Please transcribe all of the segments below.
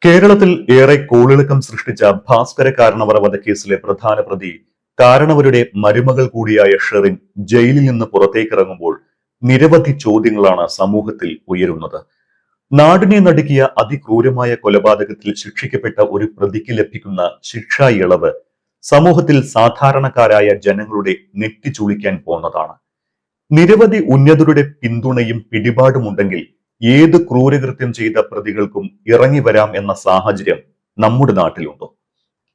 കേരളത്തിൽ ഏറെ കോളിളക്കം സൃഷ്ടിച്ച ഭാസ്കര കാരണവർ വധക്കേസിലെ പ്രധാന പ്രതി കാരണവരുടെ മരുമകൾ കൂടിയായ ഷെറിൻ ജയിലിൽ നിന്ന് പുറത്തേക്കിറങ്ങുമ്പോൾ നിരവധി ചോദ്യങ്ങളാണ് സമൂഹത്തിൽ ഉയരുന്നത്. നാടിനെ നടുക്കിയ അതിക്രൂരമായ കൊലപാതകത്തിൽ ശിക്ഷിക്കപ്പെട്ട ഒരു പ്രതിക്ക് ലഭിക്കുന്ന ശിക്ഷാ ഇളവ് സമൂഹത്തിൽ സാധാരണക്കാരായ ജനങ്ങളുടെ നെറ്റി ചുളിക്കാൻ പോന്നതാണ്. നിരവധി ഉന്നതരുടെ പിന്തുണയും പിടിപാടുമുണ്ടെങ്കിൽ ഏത് ക്രൂരകൃത്യം ചെയ്ത പ്രതികൾക്കും ഇറങ്ങി വരാം എന്ന സാഹചര്യം നമ്മുടെ നാട്ടിലുണ്ടോ?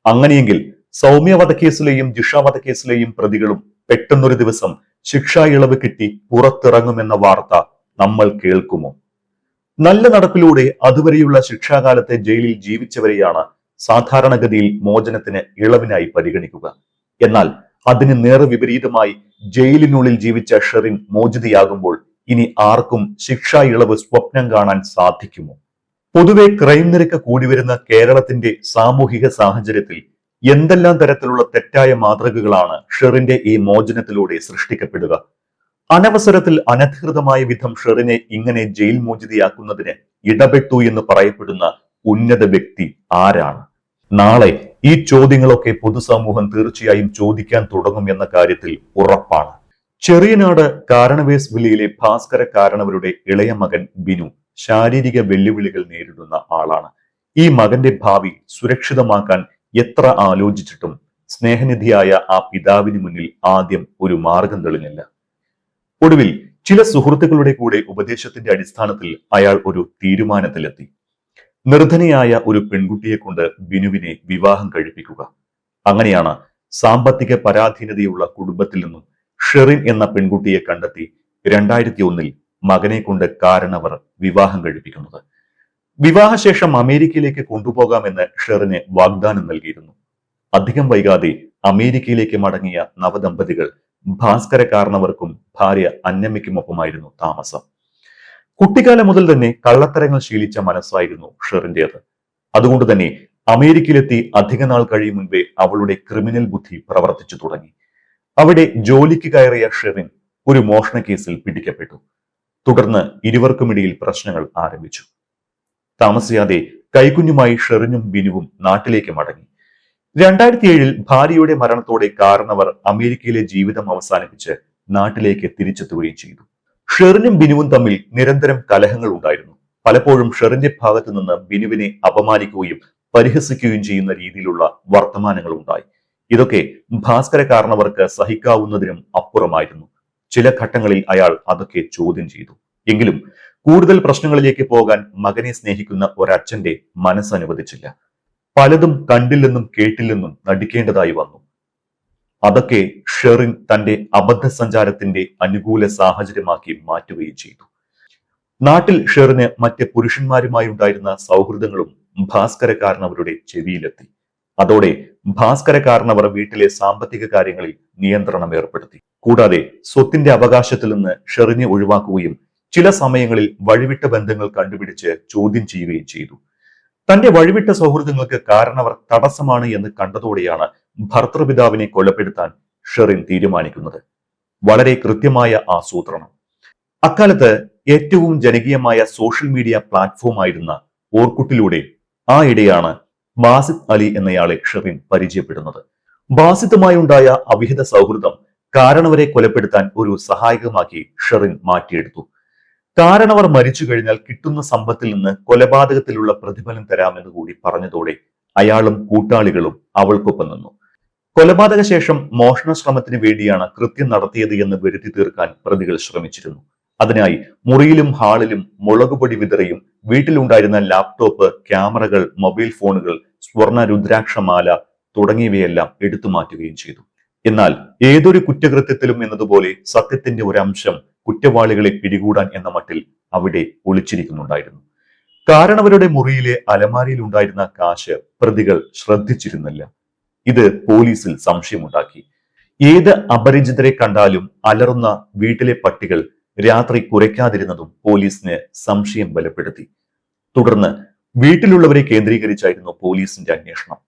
അങ്ങനെയെങ്കിൽ സൗമ്യ വധക്കേസിലെയും ജിഷ വധക്കേസിലെയും പ്രതികളും പെട്ടെന്നൊരു ദിവസം ശിക്ഷാ ഇളവ് കിട്ടി പുറത്തിറങ്ങുമെന്ന വാർത്ത നമ്മൾ കേൾക്കുമോ? നല്ല നടപ്പിലൂടെ അതുവരെയുള്ള ശിക്ഷാകാലത്തെ ജയിലിൽ ജീവിച്ചവരെയാണ് സാധാരണഗതിയിൽ മോചനത്തിന് ഇളവിനായി പരിഗണിക്കുക. എന്നാൽ അതിന് നേരെ വിപരീതമായി ജയിലിനുള്ളിൽ ജീവിച്ച ഷെറിൻ മോചിതയാകുമ്പോൾ ഇനി ആർക്കും ശിക്ഷാ ഇളവ് സ്വപ്നം കാണാൻ സാധിക്കുമോ? പൊതുവെ ക്രൈം നിരക്ക് കൂടി വരുന്ന കേരളത്തിന്റെ സാമൂഹിക സാഹചര്യത്തിൽ എന്തെല്ലാം തരത്തിലുള്ള തെറ്റായ മാതൃകകളാണ് ഷെറിന്റെ ഈ മോചനത്തിലൂടെ സൃഷ്ടിക്കപ്പെടുക? അനവസരത്തിൽ അനധികൃതമായ വിധം ഷെറിനെ ഇങ്ങനെ ജയിൽ മോചിതയാക്കുന്നതിന് ഇടപെട്ടു എന്ന് പറയപ്പെടുന്ന ഉന്നത വ്യക്തി ആരാണ്? നാളെ ഈ ചോദ്യങ്ങളൊക്കെ പൊതുസമൂഹം തീർച്ചയായും ചോദിക്കാൻ തുടങ്ങും എന്ന കാര്യത്തിൽ ഉറപ്പാണ്. ചെറിയനാട് കാരണവേസ് വില്ലയിലെ ഭാസ്കര കാരണവരുടെ ഇളയ മകൻ ബിനു ശാരീരിക വെല്ലുവിളികൾ നേരിടുന്ന ആളാണ്. ഈ മകന്റെ ഭാവി സുരക്ഷിതമാക്കാൻ എത്ര ആലോചിച്ചിട്ടും സ്നേഹനിധിയായ ആ പിതാവിന് മുന്നിൽ ആദ്യം ഒരു മാർഗം തെളിഞ്ഞില്ല. ഒടുവിൽ ചില സുഹൃത്തുക്കളുടെ കൂടെ ഉപദേശത്തിന്റെ അടിസ്ഥാനത്തിൽ അയാൾ ഒരു തീരുമാനത്തിലെത്തി. നിർധനയായ ഒരു പെൺകുട്ടിയെ കൊണ്ട് ബിനുവിനെ വിവാഹം കഴിപ്പിക്കുക. അങ്ങനെയാണ് സാമ്പത്തിക പരാധീനതയുള്ള കുടുംബത്തിൽ നിന്നും ഷെറിൻ എന്ന പെൺകുട്ടിയെ കണ്ടെത്തി 2001 മകനെ കൊണ്ട് കാരണവർ വിവാഹം കഴിപ്പിക്കുന്നത്. വിവാഹശേഷം അമേരിക്കയിലേക്ക് കൊണ്ടുപോകാമെന്ന് ഷെറിന് വാഗ്ദാനം നൽകിയിരുന്നു. അധികം വൈകാതെ അമേരിക്കയിലേക്ക് മടങ്ങിയ നവദമ്പതികൾ ഭാസ്കര കാരണവർക്കും ഭാര്യ അന്നമ്മയ്ക്കുമൊപ്പമായിരുന്നു താമസം. കുട്ടിക്കാലം മുതൽ തന്നെ കള്ളത്തരങ്ങൾ ശീലിച്ച മനസ്സായിരുന്നു ഷെറിന്റേത്. അതുകൊണ്ട് തന്നെ അമേരിക്കയിലെത്തി അധിക നാൾ കഴിയും മുൻപേ അവളുടെ ക്രിമിനൽ ബുദ്ധി പ്രവർത്തിച്ചു തുടങ്ങി. അവിടെ ജോലിക്ക് കയറിയ ഷെറിൻ ഒരു മോഷണ കേസിൽ പിടിക്കപ്പെട്ടു. തുടർന്ന് ഇരുവർക്കുമിടയിൽ പ്രശ്നങ്ങൾ ആരംഭിച്ചു. താമസിയാതെ കൈക്കുഞ്ഞുമായി ഷെറിനും ബിനുവും നാട്ടിലേക്ക് മടങ്ങി. 2007 ഭാര്യയുടെ മരണത്തോടെ കാരണവർ അമേരിക്കയിലെ ജീവിതം അവസാനിപ്പിച്ച് നാട്ടിലേക്ക് തിരിച്ചെത്തുകയും ചെയ്തു. ഷെറിനും ബിനുവും തമ്മിൽ നിരന്തരം കലഹങ്ങൾ ഉണ്ടായിരുന്നു. പലപ്പോഴും ഷെറിന്റെ ഭാഗത്തു നിന്ന് ബിനുവിനെ അപമാനിക്കുകയും പരിഹസിക്കുകയും ചെയ്യുന്ന രീതിയിലുള്ള വർത്തമാനങ്ങൾ ഉണ്ടായി. ഇതൊക്കെ ഭാസ്കര കാരണവർക്ക് സഹിക്കാവുന്നതിനും അപ്പുറമായിരുന്നു. ചില ഘട്ടങ്ങളിൽ അയാൾ അതൊക്കെ ചോദ്യം ചെയ്തു. എങ്കിലും കൂടുതൽ പ്രശ്നങ്ങളിലേക്ക് പോകാൻ മകനെ സ്നേഹിക്കുന്ന ഒരച്ഛന്റെ മനസ്സനുവദിച്ചില്ല. പലതും കണ്ടില്ലെന്നും കേട്ടില്ലെന്നും നടിക്കേണ്ടതായി വന്നു. അതൊക്കെ ഷെറിൻ തന്റെ അബദ്ധസഞ്ചാരത്തിന്റെ അനുകൂല സാഹചര്യമാക്കി മാറ്റുകയും ചെയ്തു. നാട്ടിൽ ഷെറിന് മറ്റ് പുരുഷന്മാരുമായി ഉണ്ടായിരുന്ന സൗഹൃദങ്ങളും ഭാസ്കര കാരണവരുടെ ചെവിയിലെത്തി. അതോടെ ഭാസ്കര കാരണവർ വീട്ടിലെ സാമ്പത്തിക കാര്യങ്ങളിൽ നിയന്ത്രണം ഏർപ്പെടുത്തി. കൂടാതെ സ്വത്തിന്റെ അവകാശത്തിൽ നിന്ന് ഷെറിനെ ഒഴിവാക്കുകയും ചില സമയങ്ങളിൽ വഴിവിട്ട ബന്ധങ്ങൾ കണ്ടുപിടിച്ച് ചോദ്യം ചെയ്യുകയും ചെയ്തു. തന്റെ വഴിവിട്ട സൗഹൃദങ്ങൾക്ക് കാരണവർ തടസ്സമാണ് എന്ന് കണ്ടതോടെയാണ് ഭർത്തൃപിതാവിനെ കൊലപ്പെടുത്താൻ ഷെറിൻ തീരുമാനിക്കുന്നത്. വളരെ കൃത്യമായ ആസൂത്രണം. അക്കാലത്ത് ഏറ്റവും ജനകീയമായ സോഷ്യൽ മീഡിയ പ്ലാറ്റ്ഫോം ആയിരുന്ന ഓർക്കുട്ടിലൂടെ ആ ഇടെയാണ് ബാസിത് അലി എന്നയാളെ ഷെറിൻ പരിചയപ്പെടുന്നത്. ബാസിത്തുമായി ഉണ്ടായ അവിഹിത സൗഹൃദം കാരണവരെ കൊലപ്പെടുത്താൻ ഒരു സഹായകമാക്കി ഷെറിൻ മാറ്റിയെടുത്തു. കാരണവർ മരിച്ചു കഴിഞ്ഞാൽ കിട്ടുന്ന സമ്പത്തിൽ നിന്ന് കൊലപാതകത്തിലുള്ള പ്രതിഫലം തരാമെന്ന് കൂടി പറഞ്ഞതോടെ അയാളും കൂട്ടാളികളും അവൾക്കൊപ്പം നിന്നു. കൊലപാതക ശേഷം മോഷണ ശ്രമത്തിന് വേണ്ടിയാണ് കൃത്യം നടത്തിയത് എന്ന് വരുത്തി തീർക്കാൻ പ്രതികൾ ശ്രമിച്ചിരുന്നു. അതിനായി മുറിയിലും ഹാളിലും മുളകുപൊടി വിതറിയും വീട്ടിലുണ്ടായിരുന്ന ലാപ്ടോപ്പ്, ക്യാമറകൾ, മൊബൈൽ ഫോണുകൾ, സ്വർണ്ണ രുദ്രാക്ഷമാല തുടങ്ങിയവയെല്ലാം എടുത്തു മാറ്റുകയും ചെയ്തു. എന്നാൽ ഏതൊരു കുറ്റകൃത്യത്തിലും എന്നതുപോലെ സത്യത്തിന്റെ ഒരംശം കുറ്റവാളികളെ പിടികൂടാൻ എന്ന മട്ടിൽ അവിടെ ഒളിച്ചിരിക്കുന്നുണ്ടായിരുന്നു. കാരണവരുടെ മുറിയിലെ അലമാരിയിൽ ഉണ്ടായിരുന്ന കാശ് പ്രതികൾ ശ്രദ്ധിച്ചിരുന്നില്ല. ഇത് പോലീസിൽ സംശയമുണ്ടാക്കി. ഏത് അപരിചിതരെ കണ്ടാലും അലറുന്ന വീട്ടിലെ പട്ടികൾ രാത്രി കുരയ്ക്കാതിരുന്നതും പോലീസിന് സംശയം ബലപ്പെടുത്തി. തുടർന്ന് വീട്ടിലുള്ളവരെ കേന്ദ്രീകരിച്ചായിരുന്നു പോലീസിന്റെ അന്വേഷണം.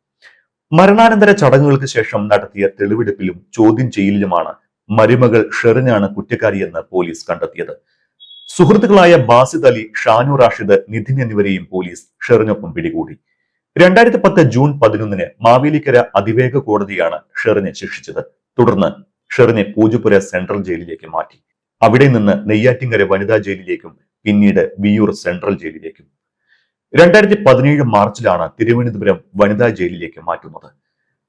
മരണാനന്തര ചടങ്ങുകൾക്ക് ശേഷം നടത്തിയ തെളിവെടുപ്പിലും ചോദ്യം ചെയ്യലിലുമാണ് മരുമകൾ ഷെറിനാണ് കുറ്റക്കാരിയെന്ന് പോലീസ് കണ്ടെത്തിയത്. സുഹൃത്തുക്കളായ ബാസിദ് അലി, ഷാനു റാഷിദ്, നിതിൻ എന്നിവരെയും പോലീസ് ഷെറിനൊപ്പം പിടികൂടി. 2010 ജൂൺ 11 മാവേലിക്കര അതിവേഗ കോടതിയാണ് ഷെറിനെ ശിക്ഷിച്ചത്. തുടർന്ന് ഷെറിനെ പൂജപ്പുര സെൻട്രൽ ജയിലിലേക്ക് മാറ്റി. അവിടെ നിന്ന് നെയ്യാറ്റിൻകര വനിതാ ജയിലിലേക്കും പിന്നീട് വിയ്യൂർ സെൻട്രൽ ജയിലിലേക്കും. 2017 മാർച്ചിലാണ് തിരുവനന്തപുരം വനിതാ ജയിലിലേക്ക് മാറ്റുന്നത്.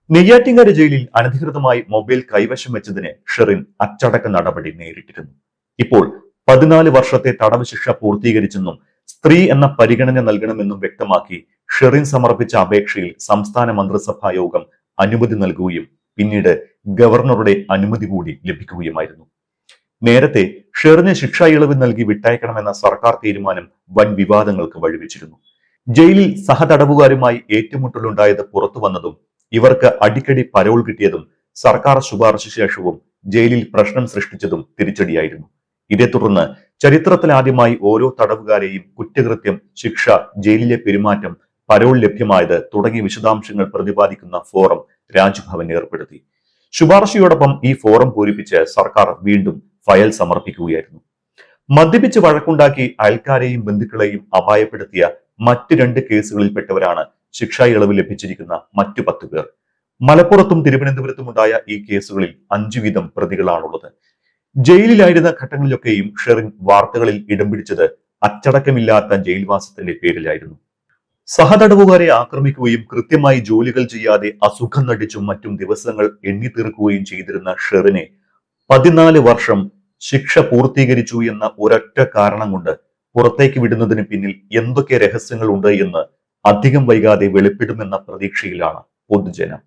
നെയ്യാറ്റിൻകര ജയിലിൽ അനധികൃതമായി മൊബൈൽ കൈവശം വെച്ചതിന് ഷെറിൻ അച്ചടക്ക നടപടി നേരിട്ടിരുന്നു. ഇപ്പോൾ 14 വർഷത്തെ തടവ് ശിക്ഷ പൂർത്തീകരിച്ചെന്നും സ്ത്രീ എന്ന പരിഗണന നൽകണമെന്നും വ്യക്തമാക്കി ഷെറിൻ സമർപ്പിച്ച അപേക്ഷയിൽ സംസ്ഥാന മന്ത്രിസഭാ യോഗം അനുമതി നൽകുകയും പിന്നീട് ഗവർണറുടെ അനുമതി കൂടി ലഭിക്കുകയുമായിരുന്നു. നേരത്തെ ഷെറിന് ശിക്ഷാ ഇളവ് നൽകി വിട്ടയക്കണമെന്ന സർക്കാർ തീരുമാനം വൻ വിവാദങ്ങൾക്ക് വഴിവെച്ചിരുന്നു. ജയിലിൽ സഹതടവുകാരുമായി ഏറ്റുമുട്ടലുണ്ടായത് പുറത്തു വന്നതും ഇവർക്ക് അടിക്കടി പരോൾ കിട്ടിയതും സർക്കാർ ശുപാർശ ശേഷവും ജയിലിൽ പ്രശ്നം സൃഷ്ടിച്ചതും തിരിച്ചടിയായിരുന്നു. ഇതേ തുടർന്ന് ചരിത്രത്തിലാദ്യമായി ഓരോ തടവുകാരെയും കുറ്റകൃത്യം, ശിക്ഷ, ജയിലിലെ പെരുമാറ്റം, പരോൾ ലഭ്യമായത് തുടങ്ങിയ വിശദാംശങ്ങൾ പ്രതിപാദിക്കുന്ന ഫോറം രാജ്ഭവൻ ഏർപ്പെടുത്തി. ശുപാർശയോടൊപ്പം ഈ ഫോറം പൂരിപ്പിച്ച് സർക്കാർ വീണ്ടും ഫയൽ സമർപ്പിക്കുകയായിരുന്നു. മദ്യപിച്ച് വഴക്കുണ്ടാക്കി അയൽക്കാരെയും ബന്ധുക്കളെയും അപായപ്പെടുത്തിയ മറ്റ് 2 കേസുകളിൽപ്പെട്ടവരാണ് ശിക്ഷാ ഇളവ് ലഭിച്ചിരിക്കുന്ന മറ്റു 10 പേർ. മലപ്പുറത്തും തിരുവനന്തപുരത്തുമുണ്ടായ ഈ കേസുകളിൽ 5 വീതം പ്രതികളാണുള്ളത്. ജയിലിലായിരുന്ന ഘട്ടങ്ങളിലൊക്കെയും ഷെറിൻ വാർത്തകളിൽ ഇടം പിടിച്ചത് അച്ചടക്കമില്ലാത്ത ജയിൽവാസത്തിന്റെ പേരിലായിരുന്നു. സഹതടവുകാരെ ആക്രമിക്കുകയും കൃത്യമായി ജോലികൾ ചെയ്യാതെ അസുഖം നടിച്ചും മറ്റും ദിവസങ്ങൾ എണ്ണിത്തീർക്കുകയും ചെയ്തിരുന്ന ഷെറിനെ 14 വർഷം ശിക്ഷ പൂർത്തീകരിച്ചു എന്ന ഒരൊറ്റ കാരണം കൊണ്ട് പുറത്തേക്ക് വിടുന്നതിന് പിന്നിൽ എന്തൊക്കെ രഹസ്യങ്ങൾ ഉണ്ട് എന്ന് അധികം വൈകാതെ വെളിപ്പെടുമെന്ന പ്രതീക്ഷയിലാണ് പൊതുജനം.